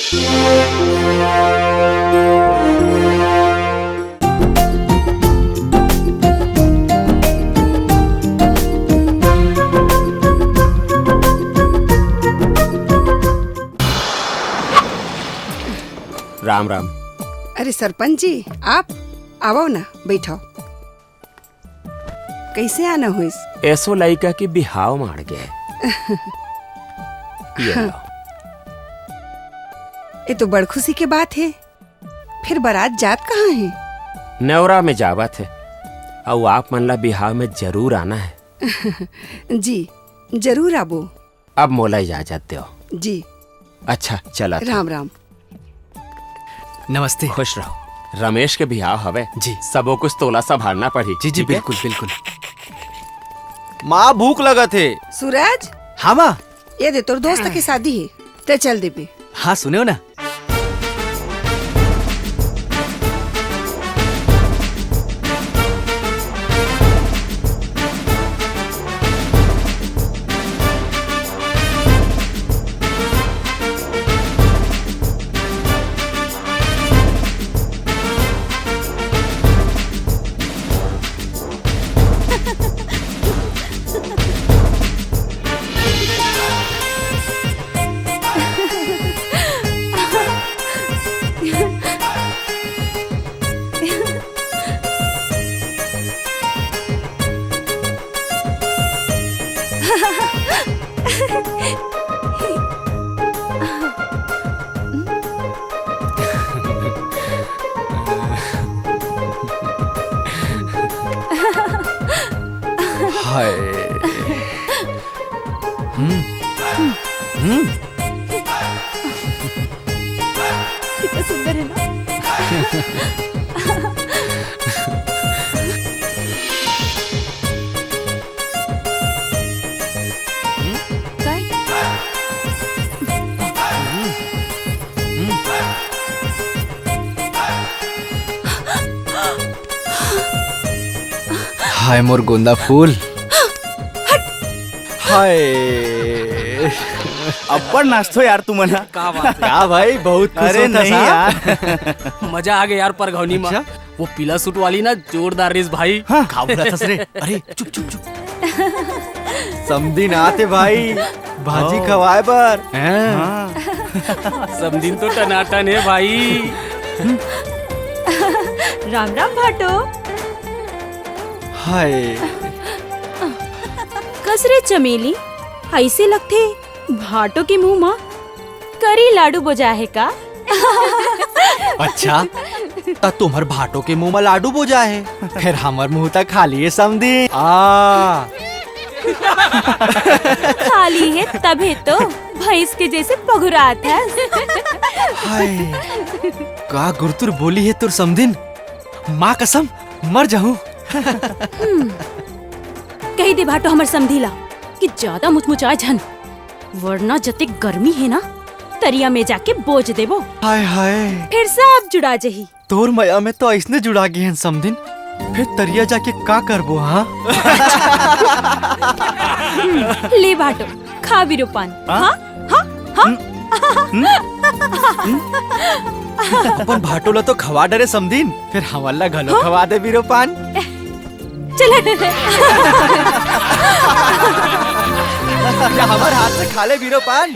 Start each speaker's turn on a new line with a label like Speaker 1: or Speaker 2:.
Speaker 1: राम राम।
Speaker 2: अरे सरपंच जी, आप आओ ना, बैठो। कैसे आना हुई?
Speaker 1: ऐसो लड़का के बिहाव मार गए।
Speaker 2: ये तो बड़ खुशी की बात है। फिर बारात जात कहाँ है?
Speaker 1: नेवरा में जावत है। और आप मन ला बिहाव में जरूर आना है।
Speaker 2: जी जरूर आबो।
Speaker 1: अब मोला इजाजत दो।
Speaker 2: जी
Speaker 1: अच्छा चला।
Speaker 2: राम राम।
Speaker 3: नमस्ते।
Speaker 1: खुश रहो। रमेश के बिहाव हवे
Speaker 3: जी।
Speaker 1: सबो कुछ तोला संभालना पड़ी।
Speaker 3: जी जी बिल्कुल बिल्कुल।
Speaker 4: माँ भूख लगत है।
Speaker 2: सूरज,
Speaker 3: हाँ माँ।
Speaker 2: ये दे तोर दोस्त की शादी है, ते चल देबे।
Speaker 3: हाँ सुनो ना।
Speaker 4: हाय।
Speaker 5: कितना सुंदर है ना। काय?
Speaker 3: हाय मोर गोंदा फूल।
Speaker 4: हाय। अब्बड़ नाचतो यार तू मना।
Speaker 3: क्या भाई बहुत खुश
Speaker 4: अरे
Speaker 3: होता
Speaker 4: नहीं
Speaker 3: सा?
Speaker 4: यार।
Speaker 6: मजा आ गया यार परघौनी में।
Speaker 3: अच्छा?
Speaker 6: वो पीला सूट वाली ना जोरदार रेस भाई।
Speaker 3: हाँ खा बोला था रे। अरे चुप चुप चुप। समदिन आते भाई भाजी खवाए पर।
Speaker 6: सब दिन तो टनाटन है भाई।
Speaker 5: राम राम भाटो।
Speaker 3: हाय।
Speaker 5: कसरे चमेली, ऐसे लगते भाटो के मुंह में करी लाडू बोजा है का?
Speaker 3: अच्छा ता तुम्हार भाटो के मुंह में लाडू बोजा है, फिर हमार मुंह तक खाली है समझी।
Speaker 5: खाली है तभी तो भैंस के जैसे पगुरात है।
Speaker 3: हाय का गुरतुर बोली है तुर समदिन, माँ कसम मर जाऊं।
Speaker 5: कही दे भाटो हमर समझीला कि ज्यादा मुचमुचाए झन, वरना जते गर्मी है ना तरिया में जाके बोझ देबो।
Speaker 3: हाय हाय
Speaker 5: फिर सब जुड़ा जही।
Speaker 3: तोर मया में तो ऐसने जुड़ा गए हैं समदिन, फिर तरिया जाके का करबो? हाँ
Speaker 5: ले भाटो खा भी रूपान। हाँ हाँ हाँ।
Speaker 3: अपन भाटोला तो खवा डरे समदिन, फिर हमारा घलो खवा दे बीरो पान।
Speaker 5: चल
Speaker 3: हमारे हाथ से खा ले बीरो पान।